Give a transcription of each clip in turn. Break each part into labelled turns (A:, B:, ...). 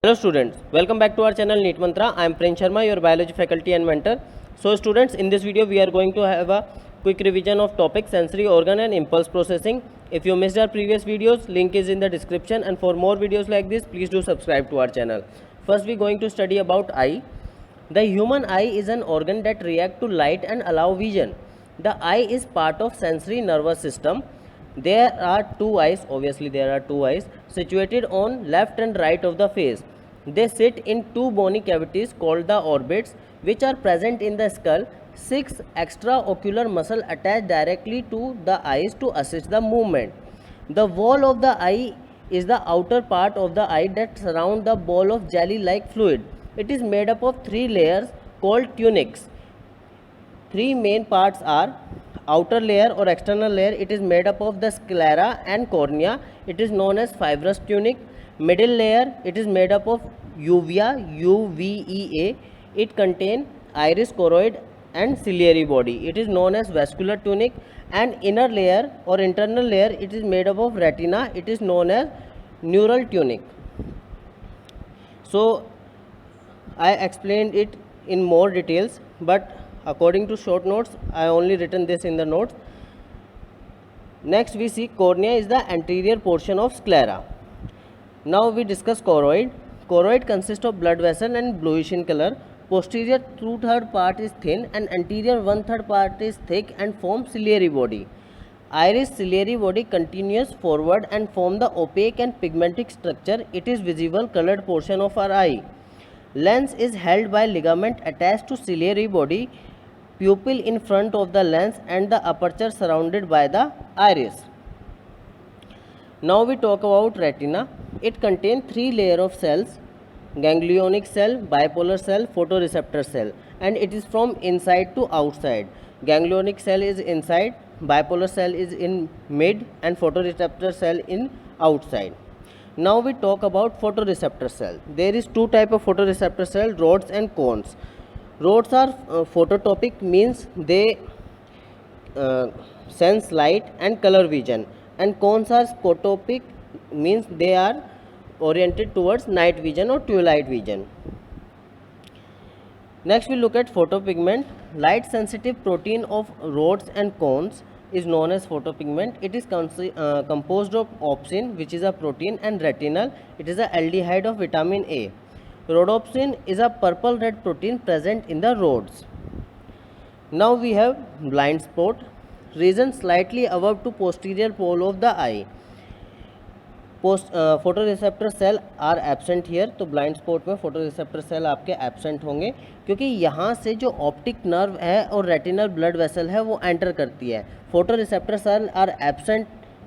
A: Hello students, welcome back to our channel NEET Mantra. I am Prince Sharma, your biology faculty and mentor. So students, in this video we are going to have a quick revision of topic sensory organ and impulse processing. If you missed our previous videos, link is in the description, and for more videos like this, please do subscribe to our channel. First we are going to study about eye. The human eye is an organ that reacts to light and allow vision. The eye is part of sensory nervous system. There are two eyes, obviously there are two eyes, situated on left and right of the face. They sit in two bony cavities called the orbits, which are present in the skull. Six extraocular muscles attach directly to the eyes to assist the movement. The wall of the eye is the outer part of the eye that surround the ball of jelly-like fluid. It is made up of three layers called tunics. Three main parts are outer layer or external layer. It is made up of the sclera and cornea. It is known as fibrous tunic. Middle layer, it is made up of uvea, UVEA. It contains iris, choroid and ciliary body. It is known as vascular tunic. And inner layer or internal layer, it is made up of retina. It is known as neural tunic. So I explained it in more details, but according to short notes, I only written this in the notes. Next we see cornea is the anterior portion of sclera. Now we discuss choroid. Choroid consists of blood vessel and bluish in color. Posterior 2/3 part is thin and anterior 1/3 part is thick and form ciliary body. Iris ciliary body continues forward and form the opaque and pigmentic structure. It is visible colored portion of our eye. Lens is held by ligament attached to ciliary body, pupil in front of the lens and the aperture surrounded by the iris. Now we talk about retina. It contains three layers of cells: ganglionic cell, bipolar cell, photoreceptor cell, and it is from inside to outside. Ganglionic cell is inside, bipolar cell is in mid, and photoreceptor cell in outside. Now we talk about photoreceptor cell. There is two type of photoreceptor cell, rods and cones. Rods are phototopic, means they sense light and color vision, and cones are scotopic, means they are oriented towards night vision or twilight vision. Next we look at photopigment. Light sensitive protein of rods and cones is known as photopigment. It is composed of opsin, which is a protein, and retinal. It is a aldehyde of vitamin A. Rhodopsin is a purple red protein present in the rods. Now we have blind spot, region slightly above to posterior pole of the eye. Photoreceptor cell are absent here, तो blind spot में photoreceptor cell आपके absent होंगे, क्योंकि यहाँ से जो optic nerve है और रेटिनल ब्लड वेसल है वो एंटर करती है. Photoreceptor cell are absent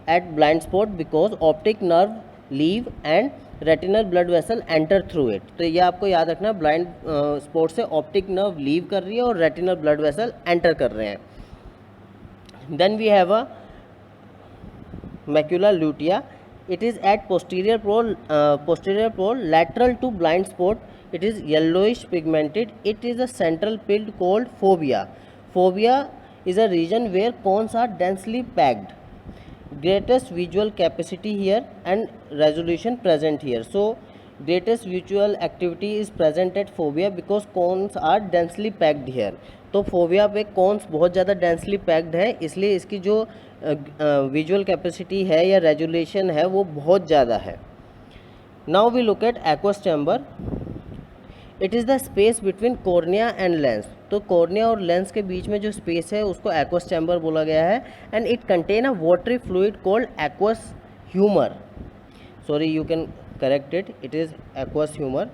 A: at blind spot because optic nerve leave and retinal blood vessel enter through it. तो ये आपको याद रखना, ब्लाइंड स्पॉट से ऑप्टिक नर्व लीव कर रही है और रेटिनल ब्लड वेसल एंटर कर रहे हैं. Then we have a macula lutea. It is at posterior pole lateral to blind spot. It is yellowish pigmented. It is a central field called fovea. Fovea is a region where cones are densely packed. Greatest visual capacity here and resolution present here. So greatest visual activity is present at fovea because cones are densely packed here. तो fovea पे cons बहुत ज़्यादा densely packed है, इसलिए इसकी जो visual capacity है या रेजुलेशन है वो बहुत ज़्यादा है. Now we look at aqueous chamber. It is the space between cornea and lens. तो कॉर्निया और लेंस के बीच में जो स्पेस है उसको एक्वस चैम्बर बोला गया है. And it contain a watery fluid called aqueous humour. Sorry, you can correct it, it is aqueous humour.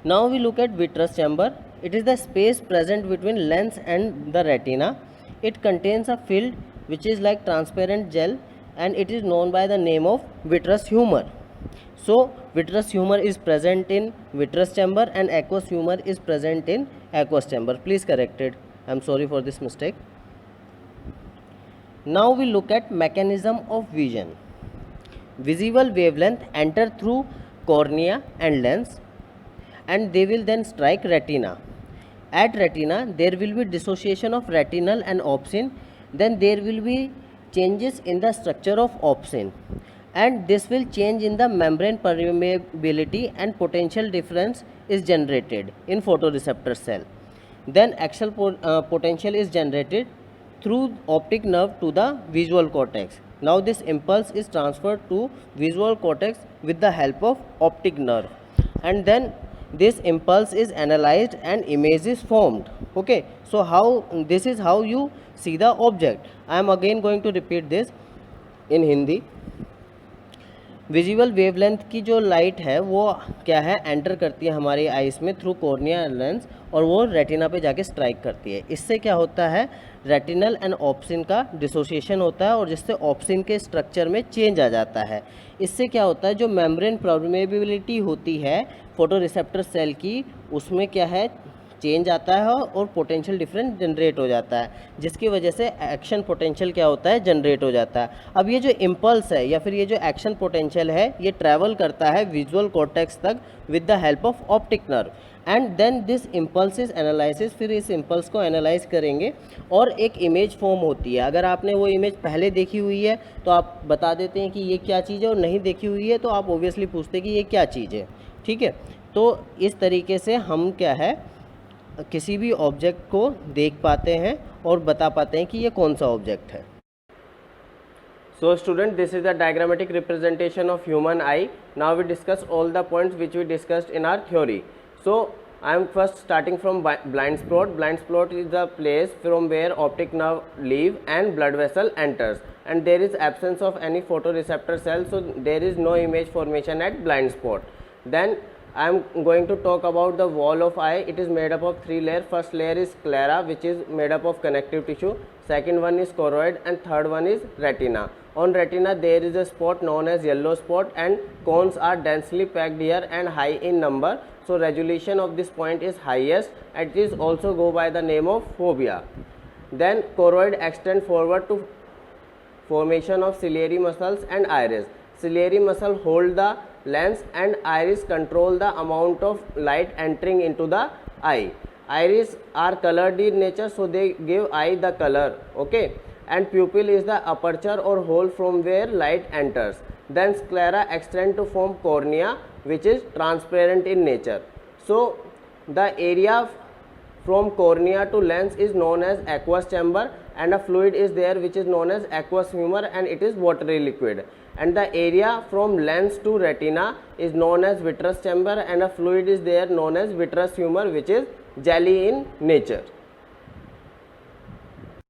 A: Now we look at vitreous chamber. It is the space present between lens and the retina. It contains a film which is like transparent gel and it is known by the name of vitreous humor. So vitreous humor is present in vitreous chamber and aqueous humor is present in aqueous chamber. Please correct it. I am sorry for this mistake. Now we look at mechanism of vision. Visible wavelength enter through cornea and lens and they will then strike retina. At retina there will be dissociation of retinal and opsin. Then there will be changes in the structure of opsin. and this will change in the membrane permeability and potential difference is generated in photoreceptor cell. Then axial potential is generated through optic nerve to the visual cortex. Now this impulse is transferred to visual cortex with the help of optic nerve, and then this impulse is analyzed and image is formed. Okay, so how this is how you see the object. I am again going to repeat this in Hindi. Visual wavelength की जो light है वो क्या है, enter करती है हमारी ice में थ्रू कॉर्निया लेंस, और वो रेटिना पे जाके स्ट्राइक करती है. इससे क्या होता है, रेटिनल एंड ऑप्सिन का डिसोसिएशन होता है और जिससे ऑप्सिन के स्ट्रक्चर में चेंज आ जाता है. इससे क्या होता है, जो मेम्ब्रेन परमेबिलिटी होती है फोटो रिसेप्टर सेल की, उसमें क्या है, चेंज आता है और पोटेंशियल डिफरेंस जनरेट हो जाता है, जिसकी वजह से एक्शन पोटेंशियल क्या होता है, जनरेट हो जाता है. अब ये जो इम्पल्स है या फिर ये जो एक्शन पोटेंशियल है, ये ट्रैवल करता है विजुअल कॉर्टेक्स तक with the help of optic nerve, and then this impulse is analysis. फिर इस इम्पल्स को एनालाइज करेंगे और एक इमेज फॉर्म होती है. अगर आपने वो इमेज पहले देखी हुई है तो आप बता देते हैं कि ये क्या चीज़ है, और नहीं देखी हुई है तो आप ओबियसली पूछते हैं कि ये क्या चीज़ है. ठीक है, तो इस तरीके से हम क्या है, किसी भी ऑब्जेक्ट को देख पाते हैं और बता पाते हैं कि ये कौन सा ऑब्जेक्ट है. So student, this is the diagrammatic representation of human eye. Now we discuss all the points which we discussed in our theory. So I am first starting from blind spot. Blind spot is the place from where optic nerve leave and blood vessel enters, and there is absence of any photoreceptor cell, so there is no image formation at blind spot. Then I am going to talk about the wall of eye. It is made up of 3 layers. First layer is sclera, which is made up of connective tissue. Second one is choroid, and third one is retina. On retina there is a spot known as yellow spot, and cones are densely packed here and high in number. So resolution of this point is highest, and it is also go by the name of fovea. Then choroid extend forward to formation of ciliary muscles and iris. Ciliary muscle hold the lens and iris control the amount of light entering into the eye. Iris are colored in nature, so they give eye the color. Okay, and pupil is the aperture or hole from where light enters. Then sclera extend to form cornea, which is transparent in nature. So the area from cornea to lens is known as aqueous chamber, and a fluid is there which is known as aqueous humor, and it is watery liquid. And the area from lens to retina is known as vitreous chamber, and a fluid is there known as vitreous humor, which is jelly in nature.